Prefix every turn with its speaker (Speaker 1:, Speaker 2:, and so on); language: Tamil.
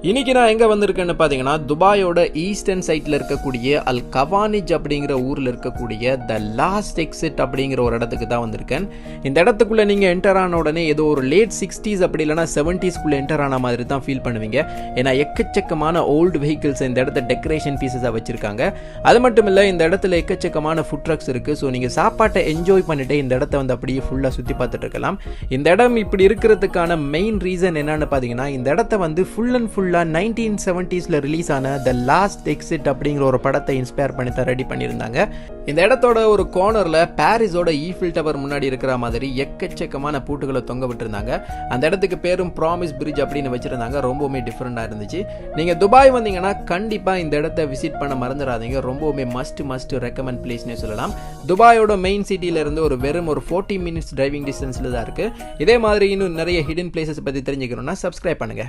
Speaker 1: இன்னைக்கு நான் எங்கே வந்திருக்கேன்னு பார்த்தீங்கன்னா துபாயோட ஈஸ்டர்ன் சைட்டில் இருக்கக்கூடிய அல் கவானிஜ் அப்படிங்கிற ஊரில் இருக்கக்கூடிய த லாஸ்ட் எக்ஸிட் அப்படிங்கிற ஒரு இடத்துக்கு தான் வந்திருக்கேன். இந்த இடத்துக்குள்ளே நீங்கள் என்டர் ஆன உடனே ஏதோ ஒரு லேட் 60s அப்படி இல்லைனா 70sக்குள்ளே என்டர் ஆன மாதிரி தான் ஃபீல் பண்ணுவீங்க. ஏன்னா எக்கச்சக்கமான ஓல்டு வெஹிக்கிள்ஸ் இந்த இடத்த டெக்கரேஷன் பீசஸாக வச்சுருக்காங்க. அது மட்டும் இல்லை, இந்த இடத்துல எக்கச்சக்கமான ஃபுட் ட்ரக்ஸ் இருக்குது. ஸோ நீங்கள் சாப்பாட்டை என்ஜாய் பண்ணிவிட்டு இந்த இடத்த வந்து அப்படியே ஃபுல்லாக சுற்றி பார்த்துட்டு இருக்கலாம். இந்த இடம் இப்படி இருக்கிறதுக்கான மெயின் ரீசன் என்னன்னு பார்த்தீங்கன்னா, இந்த இடத்த வந்து ஃபுல் அண்ட் ஃபுல் 1970sல ரிலீஸ் ஆன த லாஸ்ட் எக்ஸிட் அப்படிங்கிற ஒரு படத்தை இன்ஸ்பயர் பண்ணி தான் ரெடி பண்ணியிருந்தாங்க. இந்த இடத்தோட ஒரு கார்னர்ல பாரிஸோட ஈஃபில் டவர் முன்னாடி இருக்கிற மாதிரி எக்கச்சக்கமான பூட்டுகளை தொங்க விட்டுருந்தாங்க. அந்த இடத்துக்கு பேரும் ப்ராமிஸ் பிரிட்ஜ் அப்படின்னு வச்சிருந்தாங்க. ரொம்பவுமே டிஃப்ரெண்டா இருந்துச்சு. நீங்க துபாய் வந்தீங்கன்னா கண்டிப்பா இந்த இடத்த விசிட் பண்ண மறந்துடாதீங்க. ரொம்பவுமே மஸ்ட் ரெக்கமெண்ட் பிளேஸ்னே சொல்லலாம். துபாயோட மெயின் சிட்டில இருந்து ஒரு வெறும் 40 minutes டிரைவிங் டிஸ்டன்ஸ்ல தான் இருக்கு. இதே மாதிரி இன்னும் நிறைய ஹிடன் பிளேசஸ் பத்தி தெரிஞ்சுக்கணும்னா சப்ஸ்கிரைப் பண்ணுங்க.